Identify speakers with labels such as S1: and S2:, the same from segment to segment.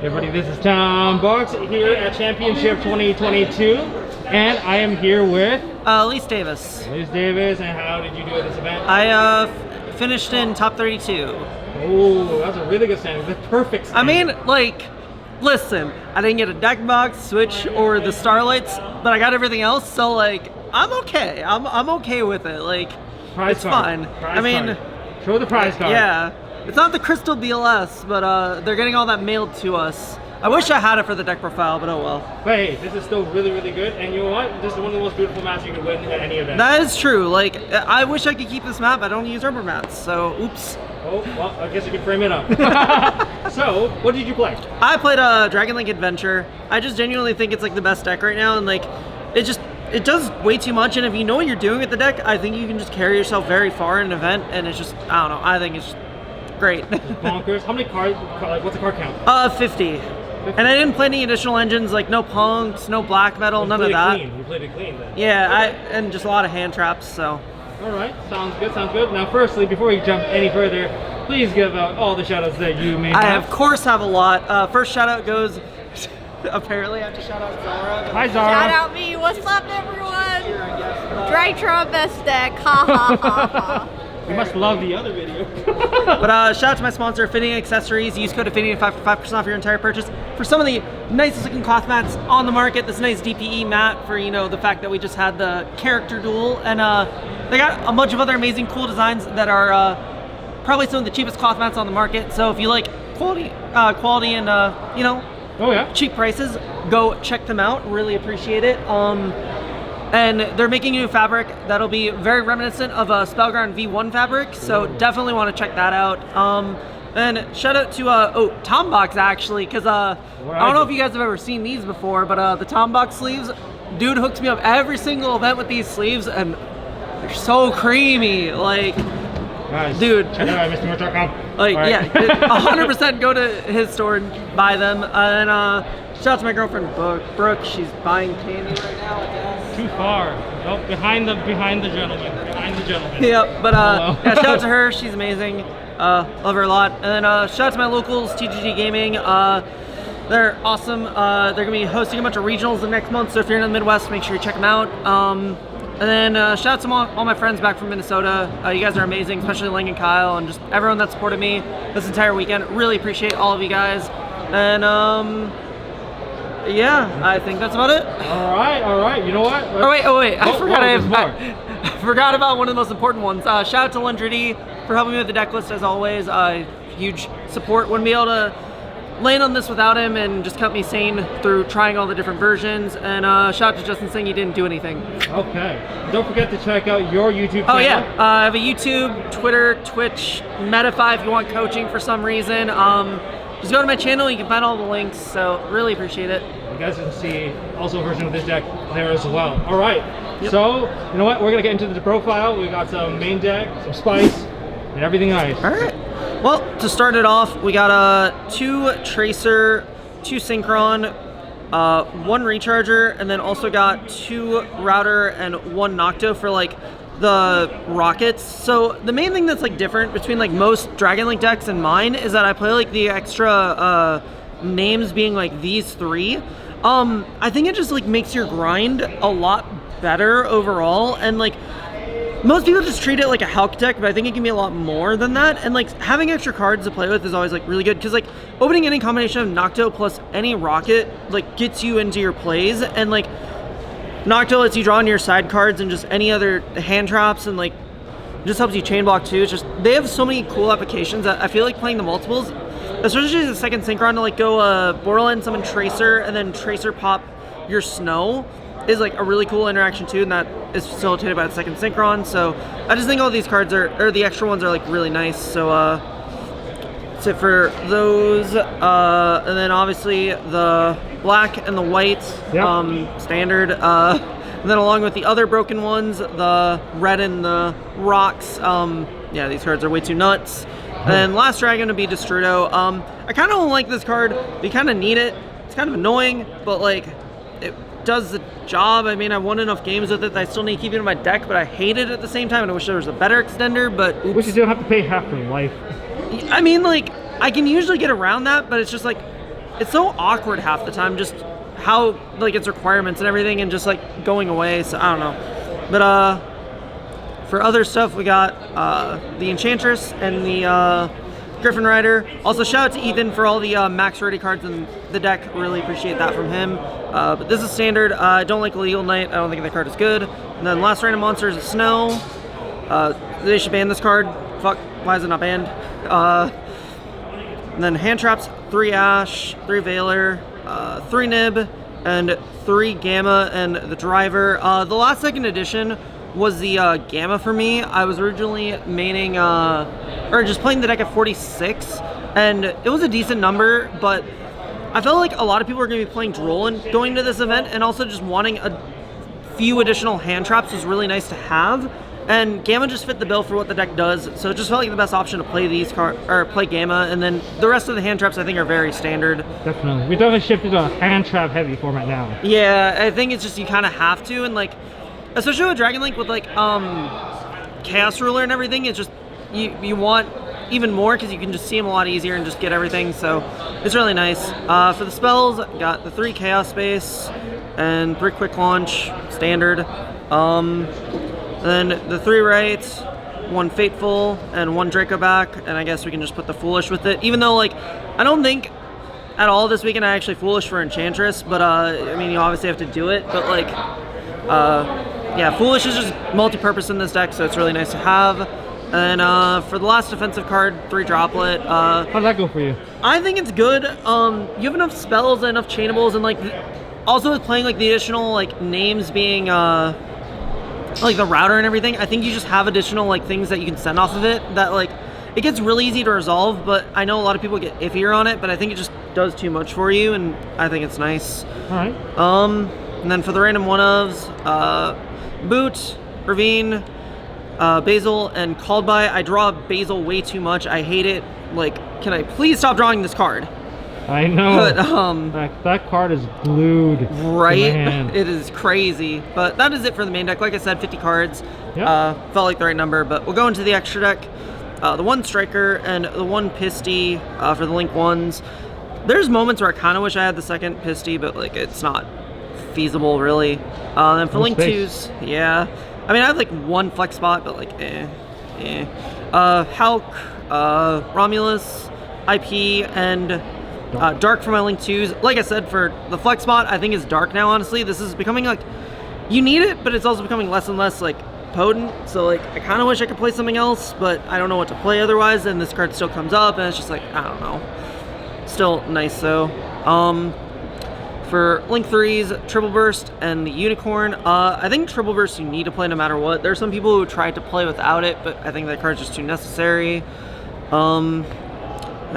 S1: Everybody, this is Tom Box here at Championship 2022, and I am here with
S2: Alyse Davis.
S1: Alyse Davis. And how did you do at this event?
S2: I finished in top 32.
S1: Oh, that's a really good standing. The perfect standing.
S2: I mean, like, listen, I didn't get a deck box, switch, or the Starlights, but I got everything else, so like, I'm okay. I'm okay with it. Like,
S1: prize
S2: it's
S1: card.
S2: fine.
S1: Prize
S2: I mean,
S1: card. Show the prize card.
S2: Yeah, it's not the Crystal BLS, but they're getting all that mailed to us. I wish I had it for the deck profile, but oh well.
S1: But hey, this is still really, really good, and you know what? This is one of the most beautiful maps you can win at any event.
S2: That is true. Like, I wish I could keep this map. I don't use rubber mats, so oops.
S1: Oh, well, I guess you can frame it up. So, what did you play?
S2: I played a Dragon Link Adventure. I just genuinely think it's like the best deck right now, and like, it does way too much, and if you know what you're doing with the deck, I think you can just carry yourself very far in an event, and it's just, I don't know, I think it's great.
S1: Bonkers. How many cards, like, what's the card count?
S2: 50. And I didn't play any additional engines, like no punks, no black metal, none of that.
S1: Clean. You played it clean then.
S2: Yeah,
S1: Okay.
S2: and just a lot of hand traps, so.
S1: Alright, sounds good, sounds good. Now firstly, before we jump any further, please give out all the shoutouts that you may have.
S2: I of course have a lot. First shout out goes, apparently I have to shout out Zara.
S1: Hi Zara.
S3: Shout out me, what's up everyone? Drytron best deck, ha ha ha ha.
S1: You must love the other video.
S2: But shout out to my sponsor, Fitting Accessories. Use code Affinity5 for 5% off your entire purchase. For some of the nicest looking cloth mats on the market, this nice DPE mat for, you know, the fact that we just had the character duel. And they got a bunch of other amazing cool designs that are probably some of the cheapest cloth mats on the market. So if you like quality and, you know,
S1: oh yeah,
S2: cheap prices, go check them out. Really appreciate it. And they're making new fabric that'll be very reminiscent of a Spellground V1 fabric, so definitely want to check that out. And shout out to Tom Box actually, because I don't know if you guys have ever seen these before, but the Tom Box sleeves, dude hooks me up every single event with these sleeves, and they're so creamy. Like,
S1: guys,
S2: dude,
S1: check it out at MST.TV.
S2: like,
S1: right.
S2: yeah, 100% go to his store and buy them. And shout out to my girlfriend Brooke. She's buying candy right now, I guess.
S1: Too far. Oh, behind the gentleman. Behind the gentleman.
S2: Yep, but yeah, shout out to her. She's amazing. Love her a lot. And then shout out to my locals, TGG Gaming. They're awesome. They're gonna be hosting a bunch of regionals the next month. So if you're in the Midwest, make sure you check them out. And then shout out to all my friends back from Minnesota. You guys are amazing, especially Lang and Kyle, and just everyone that supported me this entire weekend. Really appreciate all of you guys. And yeah, I think that's about it.
S1: All right. You know what?
S2: Oh wait, I forgot.
S1: I
S2: Forgot about one of the most important ones. Shout out to Lundrity for helping me with the deck list as always. Huge support. Wouldn't be able to land on this without him, and just kept me sane through trying all the different versions. And shout out to Justin saying he didn't do anything.
S1: Okay. Don't forget to check out your YouTube channel.
S2: Oh yeah, I have a YouTube, Twitter, Twitch, Metafy if you want coaching for some reason. Just go to my channel, you can find all the links, so really appreciate it.
S1: You guys can see also a version of this deck there as well. All right, So you know what? We're gonna get into the profile. We got some main deck, some spice, and everything nice.
S2: All right. Well, to start it off, we got 2 Tracer, 2 Synchron, 1 Recharger, and then also got 2 Router and 1 Nocto for like the rockets. So the main thing that's like different between like most Dragon Link decks and mine is that I play like the extra names being like these 3. I think it just like makes your grind a lot better overall, and like most people just treat it like a Hulk deck, but I think it can be a lot more than that. And like having extra cards to play with is always like really good, because like opening any combination of Nocto plus any rocket like gets you into your plays, and like Nocto lets you draw on your side cards and just any other hand traps, and like just helps you chain block too. It's just, they have so many cool applications that I feel like playing the multiples, especially the second Synchron to like go Borderland, summon Tracer, and then Tracer pop your Snow is like a really cool interaction too, and that is facilitated by the second Synchron. So I just think all these cards or the extra ones are like really nice. So that's it for those. And then obviously the black and the white, standard. And then along with the other broken ones, the red and the rocks. Yeah, these cards are way too nuts. And then last dragon to be Destrudo. I kind of don't like this card. You kind of need it. It's kind of annoying, but like it does the job. I mean, I won enough games with it that I still need to keep it in my deck, but I hate it at the same time, and I wish there was a better extender, but oops.
S1: Wish you don't have to pay half for life.
S2: I mean, like, I can usually get around that, but it's just like, it's so awkward half the time, just how like its requirements and everything, and just like going away. So I don't know. But for other stuff, we got the Enchantress and the Griffin Rider. Also, shout out to Ethan for all the max rarity cards in the deck. Really appreciate that from him. But this is standard. I don't like Legal Knight. I don't think the card is good. And then last random monster is Snow. They should ban this card. Fuck, why is it not banned? And then hand traps, 3 Ash, 3 Veiler, 3 Nib, and 3 Gamma, and the Driver. The last second edition was the Gamma for me. I was originally maining, or just playing the deck at 46, and it was a decent number, but I felt like a lot of people were going to be playing Drollin going to this event, and also just wanting a few additional hand traps was really nice to have. And Gamma just fit the bill for what the deck does, so it just felt like the best option to play these play Gamma, and then the rest of the hand traps I think are very standard.
S1: Definitely. We definitely shifted to a hand trap heavy format now.
S2: Yeah, I think it's just you kind of have to, and like, especially with Dragon Link with like Chaos Ruler and everything, it's just you want even more because you can just see them a lot easier and just get everything, so it's really nice. For the spells, got the 3 Chaos Space and 3 Quick Launch, standard. Then the 3 Right, 1 Fateful, and 1 Draco back, and I guess we can just put the Foolish with it. Even though, like, I don't think at all this weekend I actually Foolish for Enchantress, but I mean, you obviously have to do it, but like, yeah, Foolish is just multi-purpose in this deck, so it's really nice to have. And for the last defensive card, 3 Droplet.
S1: How'd that go for you?
S2: I think it's good. You have enough spells and enough chainables, and like, also with playing like the additional like names being like the router and everything, I think you just have additional like things that you can send off of it that like it gets really easy to resolve, but I know a lot of people get iffier on it, but I think it just does too much for you, and I think it's nice.
S1: All right.
S2: And then for the random one-ofs, Boot, Ravine, Basil, and Called By. I draw Basil way too much. I hate it. Like, can I please stop drawing this card?
S1: I know.
S2: But,
S1: that card is glued.
S2: Right?
S1: To my hand.
S2: It is crazy. But that is it for the main deck. Like I said, 50 cards.
S1: Yep.
S2: Felt like the right number. But we'll go into the extra deck. The 1 Striker and the 1 Pisty for the Link ones. There's moments where I kind of wish I had the second Pisty, but like it's not feasible really. Then for
S1: No
S2: Link
S1: space.
S2: 2s, yeah. I mean, I have like 1 flex spot, but like Hulk, Romulus, IP, and Dark for my Link 2s. Like I said, for the flex spot, I think it's Dark now, honestly. This is becoming like, you need it, but it's also becoming less and less like potent. So like, I kind of wish I could play something else, but I don't know what to play otherwise, and this card still comes up, and it's just like, I don't know. Still nice though. For Link 3s, Triple Burst and the Unicorn. I think Triple Burst you need to play no matter what. There's some people who tried to play without it, but I think that card's just too necessary. Then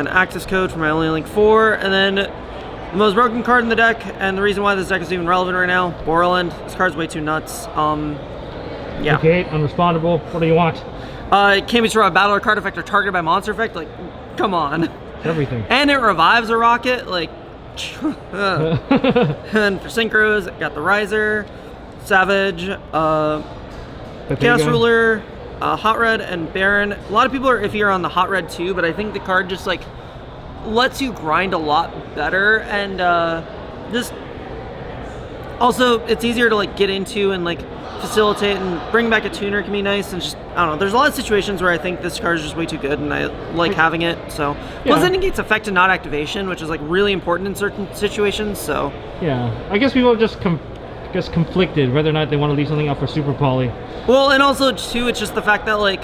S2: Access Code for my only Link 4, and then the most broken card in the deck, and the reason why this deck is even relevant right now, Borland. This card's way too nuts. Yeah.
S1: Okay, unrespondable. What do you want?
S2: It can't be survived battle or card effect or targeted by monster effect. Like, come on.
S1: Everything.
S2: And it revives a rocket. Like, and for Synchros, got the Riser, Savage, Chaos Ruler, Hot Red, and Baron. A lot of people are iffier on the Hot Red too, but I think the card just like lets you grind a lot better, and just also it's easier to like get into and like facilitate, and bring back a tuner can be nice, and just I don't know, there's a lot of situations where I think this card is just way too good and I like having it. So plus it negates effect and not activation, which is like really important in certain situations. So
S1: yeah, I guess people are just conflicted whether or not they want to leave something up for Super Poly.
S2: Well, and also too, it's just the fact that like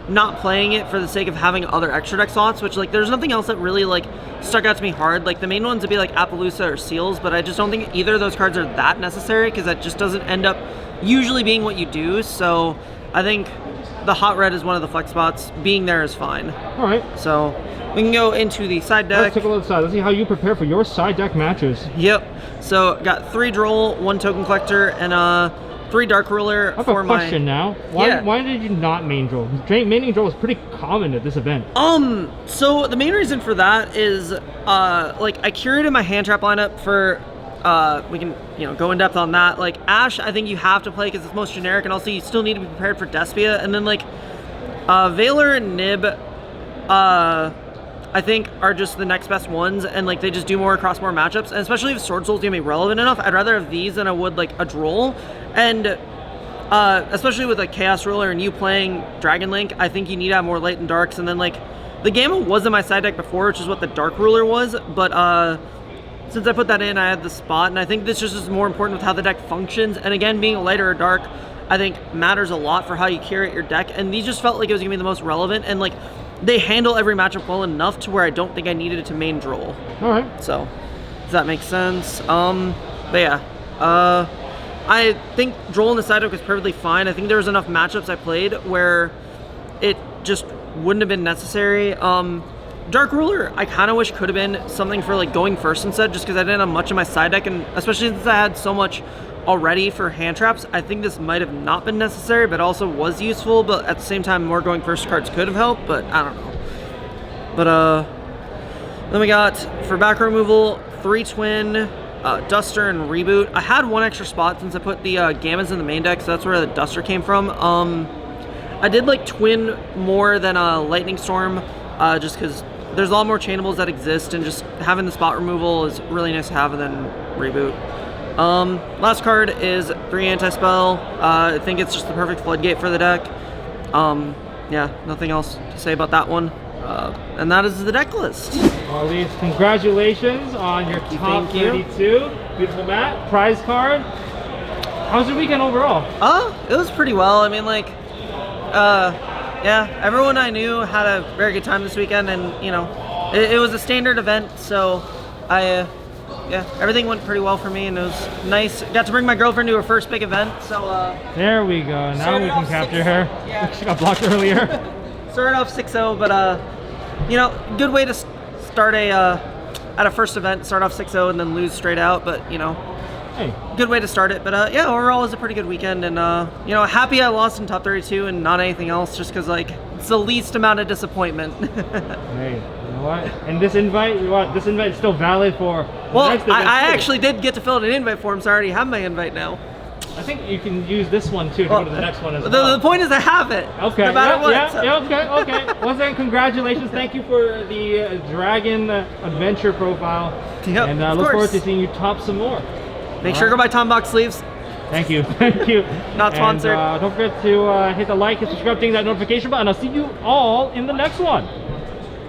S2: not playing it for the sake of having other extra deck slots, which like there's nothing else that really like stuck out to me hard. Like the main ones would be like Appaloosa or Seals, but I just don't think either of those cards are that necessary because that just doesn't end up usually being what you do. So I think the Hot Red is one of the flex spots. Being there is fine.
S1: All right.
S2: So we can go into the side deck.
S1: Let's take a look at the side. Let's see how you prepare for your side deck matches.
S2: Yep. So got 3 Droll, 1 Token Collector, and 3 Dark Ruler.
S1: I have a question now. Why did you not main Droll? Maining Droll is pretty common at this event.
S2: So the main reason for that is like I curated my hand trap lineup for we can go in depth on that. Like Ash, I think you have to play because it's most generic, and also you still need to be prepared for Despia. And then like Veiler and Nib, I think are just the next best ones, and like they just do more across more matchups. And especially if Sword Soul's gonna be relevant enough, I'd rather have these than I would like a Droll. And especially with like Chaos Ruler and you playing Dragon Link, I think you need to have more Light and Darks. And then like the Gamma was in my side deck before, which is what the Dark Ruler was, but since I put that in, I had the spot, and I think this just is more important with how the deck functions. And again, being lighter or dark, I think matters a lot for how you curate your deck. And these just felt like it was gonna be the most relevant, and like they handle every matchup well enough to where I don't think I needed it to main Droll.
S1: All right.
S2: So, does that make sense? But yeah, I think Droll in the side deck was perfectly fine. I think there was enough matchups I played where it just wouldn't have been necessary. Dark Ruler, I kind of wish could have been something for like going first instead, just because I didn't have much in my side deck, and especially since I had so much already for hand traps, I think this might have not been necessary, but also was useful. But at the same time, more going first cards could have helped, but I don't know. But then we got for back removal 3 Twin, Duster, and Reboot. I had one extra spot since I put the Gammas in the main deck, so that's where the Duster came from. I did like Twin more than Lightning Storm, just because there's a lot more chainables that exist, and just having the spot removal is really nice to have, and then Reboot. Last card is 3 Anti-Spell. I think it's just the perfect floodgate for the deck. Yeah, nothing else to say about that one. And that is the deck list.
S1: Alyse, congratulations on your top 32. Beautiful mat, prize card. How's your weekend overall?
S2: It was pretty well. I mean, like, yeah, everyone I knew had a very good time this weekend, and you know, it was a standard event, so yeah, everything went pretty well for me, and it was nice. Got to bring my girlfriend to her first big event, so
S1: there we go. Now we can capture her. Yeah. She got blocked earlier.
S2: Started off 6-0, but you know, good way to start at a first event, start off 6-0 and then lose straight out, but you know,
S1: hey,
S2: good way to start it. But yeah, overall it was a pretty good weekend, and you know, happy I lost in top 32 and not anything else, just because like it's the least amount of disappointment.
S1: Hey, you know what? And this invite, this invite is still valid for
S2: well,
S1: the next event
S2: I
S1: too.
S2: actually did get to fill out an invite form, so I already have my invite now.
S1: I think you can use this one too to go to the next one as well.
S2: The point is I have it.
S1: Okay.
S2: No matter what.
S1: Yeah,
S2: So.
S1: yeah, okay. Once again, congratulations. Thank you for the Dragon Adventure profile.
S2: Yep,
S1: and
S2: of
S1: look forward
S2: course.
S1: to seeing you top some more.
S2: Make sure to go buy Tom Box sleeves.
S1: Thank you. Thank you.
S2: Not sponsored.
S1: And, don't forget to hit the like and subscribe, ding that notification button. I'll see you all in the next one.